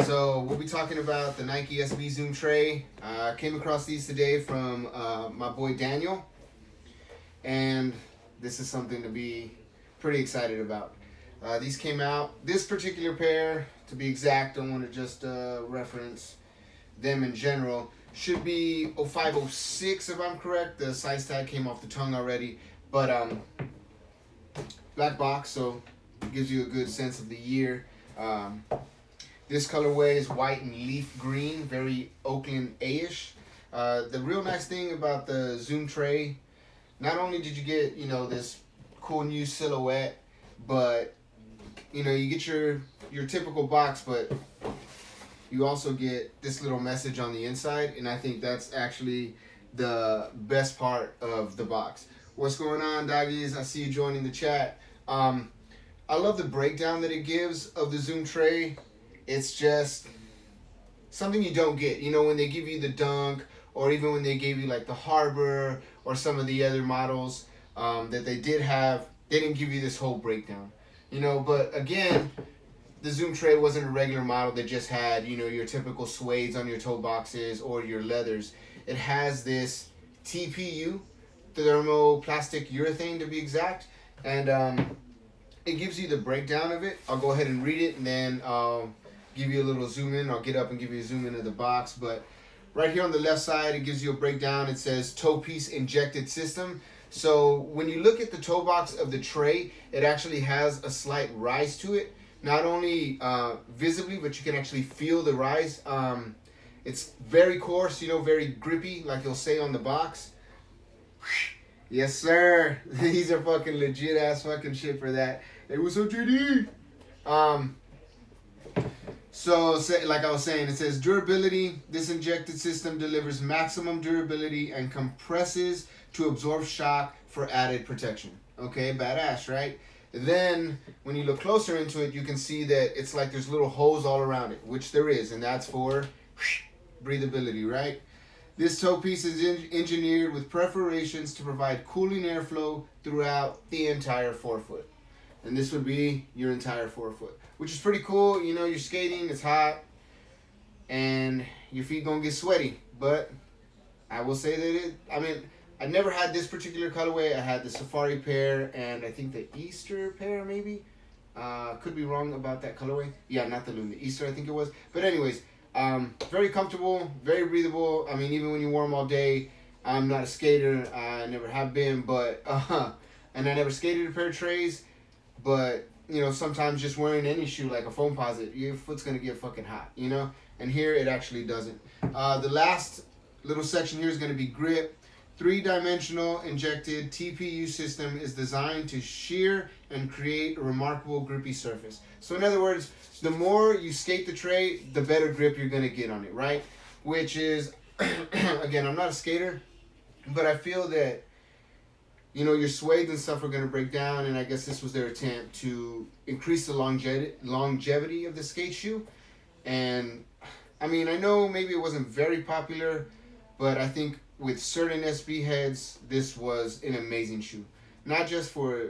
So we'll be talking about the Nike SB Zoom Tre. Came across these today from my boy Daniel, and this is something to be pretty excited about. These came out, this particular pair, to be exact, don't want to just reference them in general, should be 0506 if I'm correct. The size tag came off the tongue already, but black box, so it gives you a good sense of the year. This colorway is white and leaf green, very Oakland A-ish. The real nice thing about the Zoom Tre, not only did you get, this cool new silhouette, but, you get your typical box, but you also get this little message on the inside, and I think that's actually the best part of the box. What's going on, doggies? I see you joining the chat. I love the breakdown that it gives of the Zoom Tre. It's just something you don't get. When they give you the Dunk, or even when they gave you like the Harbor or some of the other models that they did have, they didn't give you this whole breakdown. But again, the Zoom Tre wasn't a regular model that just had, your typical suedes on your toe boxes or your leathers. It has this TPU, thermoplastic urethane to be exact, and it gives you the breakdown of it. I'll go ahead and read it, and then I'll give you a little zoom in. I'll get up and give you a zoom in of the box. But right here on the left side, it gives you a breakdown. It says toe piece injected system. So when you look at the toe box of the Tre, it actually has a slight rise to it. Not only visibly, but you can actually feel the rise. It's very coarse, very grippy, like you'll say on the box. Yes, sir. These are fucking legit ass fucking shit for that. Hey, what's up, JD? So, like I was saying, it says durability. This injected system delivers maximum durability and compresses to absorb shock for added protection. Okay, badass, right? Then, when you look closer into it, you can see that it's like there's little holes all around it, which there is, and that's for breathability, right? This toe piece is engineered with perforations to provide cooling airflow throughout the entire forefoot. And this would be your entire forefoot, which is pretty cool. You're skating, it's hot, and your feet gonna get sweaty. But I will say that I never had this particular colorway. I had the Safari pair and I think the Easter pair maybe. Could be wrong about that colorway. Yeah, not the Loon, the Easter I think it was. But anyways, very comfortable, very breathable. Even when you wear them all day. I'm not a skater. I never have been, but and I never skated a pair of Tres. But sometimes just wearing any shoe like a Foamposite, your foot's gonna get fucking hot. And here it actually doesn't. The last little section here is gonna be grip. 3-dimensional injected TPU system is designed to shear and create a remarkable grippy surface. So in other words, the more you skate the Tre, the better grip you're going to get on it, right? Which is, again, I'm not a skater, but I feel that, your suedes and stuff are going to break down, and I guess this was their attempt to increase the longevity of the skate shoe. And, I know maybe it wasn't very popular, but I think with certain SB heads, this was an amazing shoe. Not just for,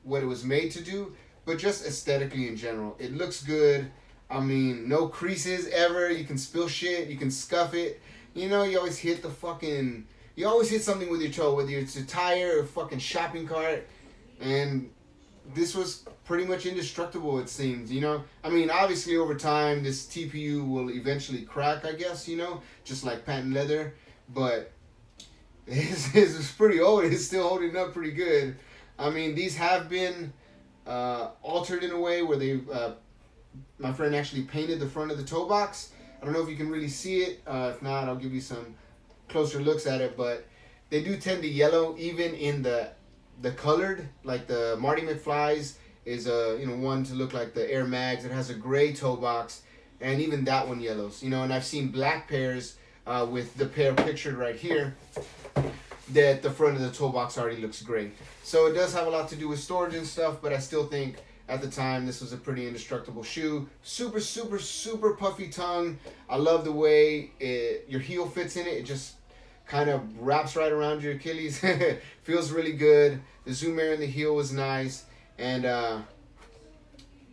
what it was made to do, but just aesthetically in general. It looks good. No creases ever. You can spill shit. You can scuff it. You always hit you always hit something with your toe, whether it's a tire or a fucking shopping cart. And this was pretty much indestructible, it seems, Obviously, over time, this TPU will eventually crack, I guess, just like patent leather. But it's pretty old. It's still holding up pretty good. These have been altered in a way where they, my friend actually painted the front of the toe box. I don't know if you can really see it. If not, I'll give you some closer looks at it. But they do tend to yellow even in the colored, like the Marty McFly's is one to look like the Air Mags. It has a gray toe box, and even that one yellows. And I've seen black pairs with the pair pictured right here, that the front of the toe box already looks gray. So it does have a lot to do with storage and stuff, but I still think at the time this was a pretty indestructible shoe. Super, super, super puffy tongue. I love the way your heel fits in it. It just kind of wraps right around your Achilles. Feels really good. The zoom air in the heel was nice. And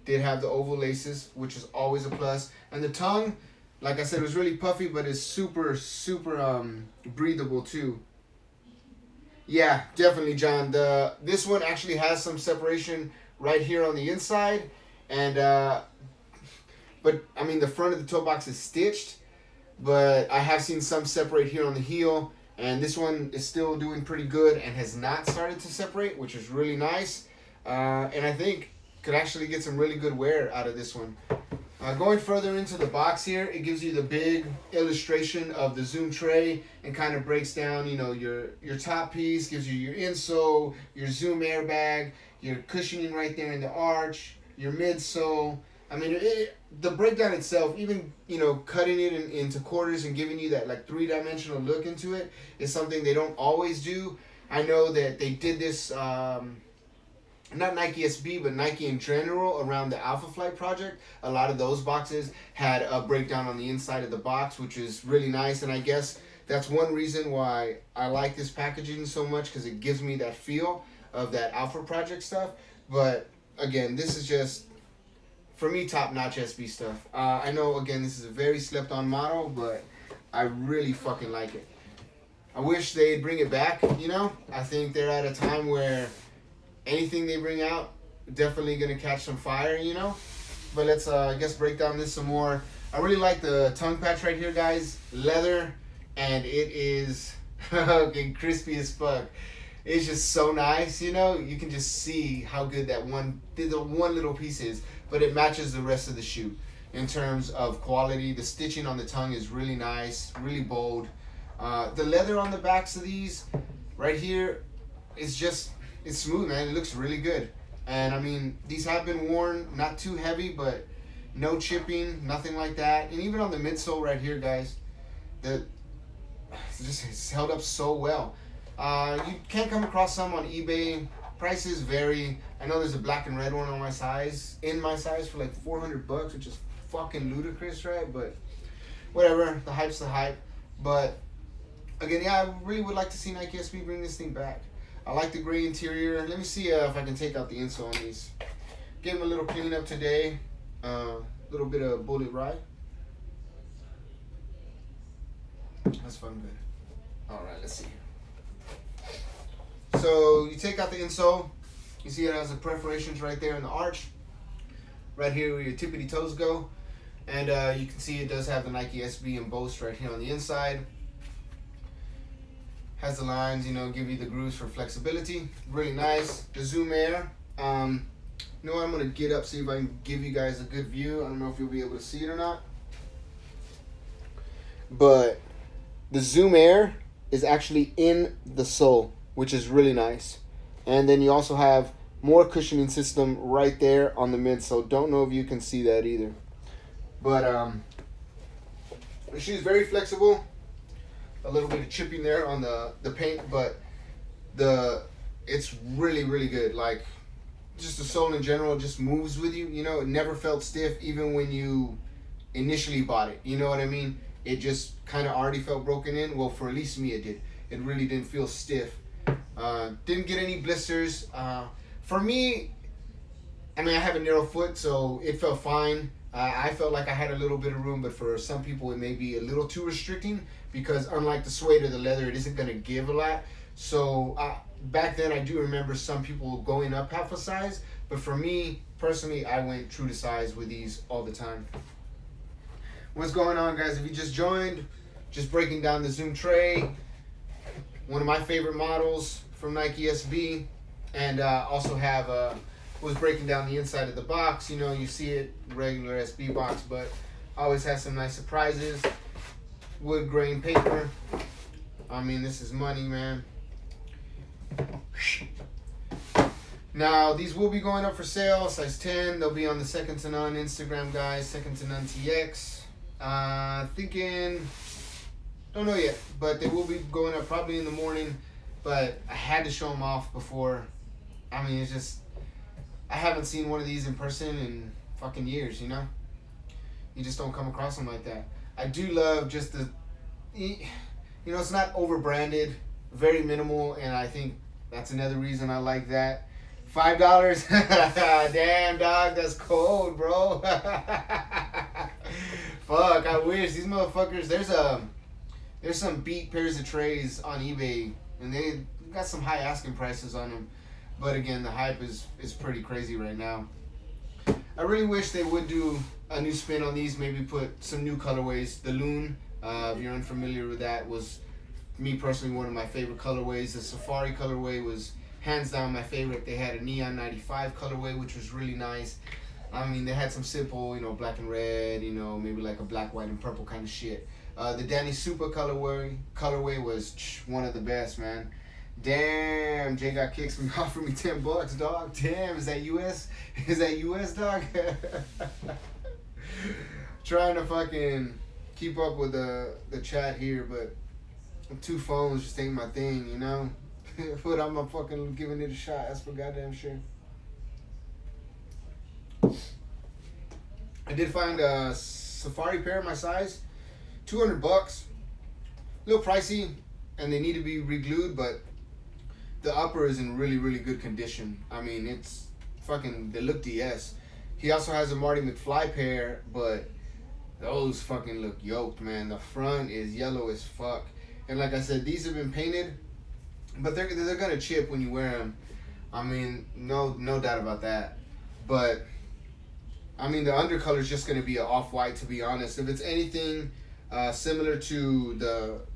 did have the oval laces, which is always a plus. And the tongue, like I said, was really puffy, but it's super, super breathable too. Yeah, definitely, John. This one actually has some separation right here on the inside, and but I mean the front of the toe box is stitched, but I have seen some separate here on the heel, and this one is still doing pretty good and has not started to separate, which is really nice, and I think could actually get some really good wear out of this one. Going further into the box here, it gives you the big illustration of the Zoom Tre and kind of breaks down, you know, your top piece, gives you your insole, your Zoom airbag, your cushioning right there in the arch, your midsole. I mean, the breakdown itself, even, you know, cutting it into quarters and giving you that like three-dimensional look into it is something they don't always do. I know that they did this, not Nike SB, but Nike in general around the Alpha Flight project. A lot of those boxes had a breakdown on the inside of the box, which is really nice. And I guess that's one reason why I like this packaging so much, because it gives me that feel of that Alpha project stuff. But again, this is just, for me, top-notch SB stuff. I know, again, this is a very slept-on model, but I really fucking like it. I wish they'd bring it back, you know? I think they're at a time where anything they bring out, definitely going to catch some fire, you know? But let's, I guess, break down this some more. I really like the tongue patch right here, guys. Leather, and it is okay, crispy as fuck. It's just so nice, you know? You can just see how good that one little piece is, but it matches the rest of the shoe in terms of quality. The stitching on the tongue is really nice, really bold. The leather on the backs of these right here is just, it's smooth, man. It looks really good. And I mean, these have been worn, not too heavy, but no chipping, nothing like that. And even on the midsole right here, guys, it's held up so well. You can't come across some on eBay. Prices vary. I know there's a black and red one on my size, for like $400, which is fucking ludicrous, right? But whatever, the hype's the hype. But again, yeah, I really would like to see Nike SB bring this thing back. I like the gray interior. Let me see if I can take out the insole on these. Gave them a little cleanup today. Little bit of bullet ride. That's fun, good. All right, let's see. So you take out the insole. You see it has the perforations right there in the arch. Right here where your tippity toes go. And you can see it does have the Nike SB embossed right here on the inside. Has the lines, you know, give you the grooves for flexibility. Really nice. The Zoom Air. You know what? I'm going to get up, see if I can give you guys a good view. I don't know if you'll be able to see it or not. But the Zoom Air is actually in the sole, which is really nice. And then you also have more cushioning system right there on the midsole. Don't know if you can see that either. But the shoe is very flexible. A little bit of chipping there on the paint, but it's really, really good. Like, just the sole in general just moves with you, you know. It never felt stiff even when you initially bought it, you know what I mean? It just kind of already felt broken in. Well, for at least me it did. It really didn't feel stiff. Didn't get any blisters. For me, I mean, I have a narrow foot, so it felt fine. I felt like I had a little bit of room, but for some people it may be a little too restricting, because unlike the suede or the leather, it isn't going to give a lot. So back then I do remember some people going up half a size, but for me personally, I went true to size with these all the time. What's going on, guys? If you just joined, just breaking down the Zoom Tre, one of my favorite models from Nike SB, and also have was breaking down the inside of the box. You know, you see it, regular SB box, but always has some nice surprises. Wood grain paper. I mean, this is money, man. Now, these will be going up for sale, size 10. They'll be on the Second to None Instagram, guys. Second to None TX. Thinking, don't know yet, but they will be going up probably in the morning. But I had to show them off before. I mean, it's just, I haven't seen one of these in person in fucking years, you know? You just don't come across them like that. I do love just the, you know, it's not over branded, very minimal, and I think that's another reason I like that. $5. Damn, dog, that's cold, bro. Fuck, I wish these motherfuckers. There's some beat pairs of trays on eBay, and they got some high asking prices on them. But again, the hype is pretty crazy right now. I really wish they would do a new spin on these. Maybe put some new colorways. The Loon, if you're unfamiliar with that, was me personally one of my favorite colorways. The Safari colorway was hands down my favorite. They had a Neon 95 colorway, which was really nice. I mean, they had some simple, black and red, maybe like a black, white, and purple kind of shit. The Danny Super colorway was one of the best, man. Damn, Jay got kicks me off for me $10, dog. Damn, is that US? Is that US, dog? Trying to fucking keep up with the chat here, but 2 phones just ain't my thing, But I'm fucking giving it a shot. That's for goddamn sure. I did find a Safari pair my size, $200, a little pricey, and they need to be re-glued, but the upper is in really, really good condition. I mean, it's fucking, they look DS. He also has a Marty McFly pair, but those fucking look yoked, man. The front is yellow as fuck. And like I said, these have been painted, but they're gonna chip when you wear them. I mean, no doubt about that. But I mean, the undercolor is just gonna be an off-white, to be honest. If it's anything similar to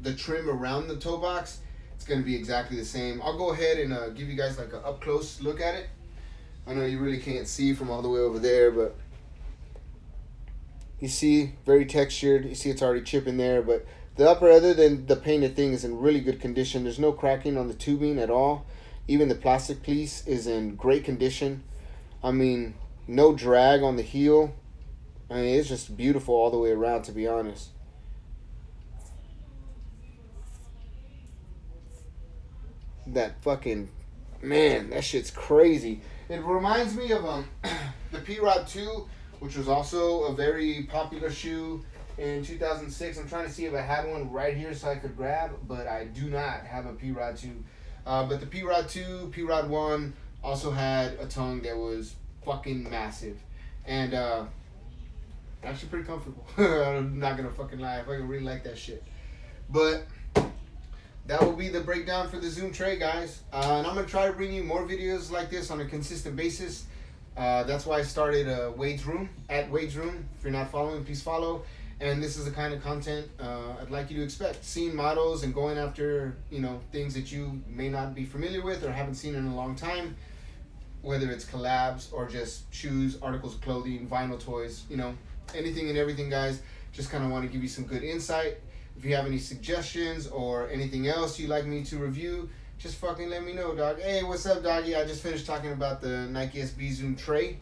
the trim around the toe box, it's gonna be exactly the same. I'll go ahead and give you guys like an up close look at it. I know you really can't see from all the way over there, but you see, very textured. You see it's already chipping there, but the upper, other than the painted thing, is in really good condition. There's no cracking on the tubing at all. Even the plastic piece is in great condition. I mean, no drag on the heel. I mean, it's just beautiful all the way around, to be honest. That fucking, man, that shit's crazy. It reminds me of the P-Rod 2, which was also a very popular shoe in 2006. I'm trying to see if I had one right here so I could grab, but I do not have a P-Rod 2. But the P-Rod 2, P-Rod 1 also had a tongue that was fucking massive. And actually pretty comfortable. I'm not gonna fucking lie. I fucking really like that shit. But that will be the breakdown for the Zoom Tre, guys. And I'm gonna try to bring you more videos like this on a consistent basis. That's why I started Wade's Room, at Wade's Room. If you're not following, please follow. And this is the kind of content I'd like you to expect. Seeing models and going after, things that you may not be familiar with or haven't seen in a long time. Whether it's collabs or just shoes, articles of clothing, vinyl toys, anything and everything, guys. Just kind of want to give you some good insight. If you have any suggestions or anything else you'd like me to review, just fucking let me know, dog. Hey, what's up, doggy? I just finished talking about the Nike SB Zoom Tre. I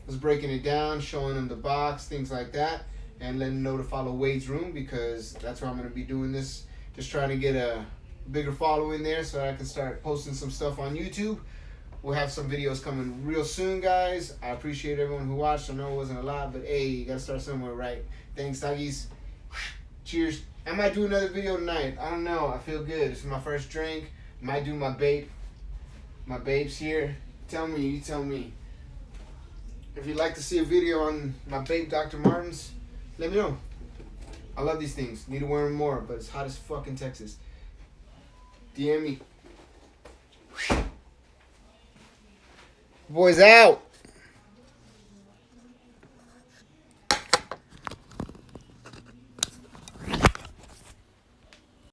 was breaking it down, showing them the box, things like that, and letting them know to follow Wade's Room, because that's where I'm going to be doing this. Just trying to get a bigger following there so I can start posting some stuff on YouTube. We'll have some videos coming real soon, guys. I appreciate everyone who watched. I know it wasn't a lot, but hey, you got to start somewhere, right? Thanks, doggies. Cheers. I might do another video tonight. I don't know. I feel good. It's my first drink. Might do my babe. My babes here. Tell me. You tell me. If you'd like to see a video on my babe, Dr. Martens, let me know. I love these things. Need to wear them more, but it's hot as fuck in Texas. DM me. Boys out.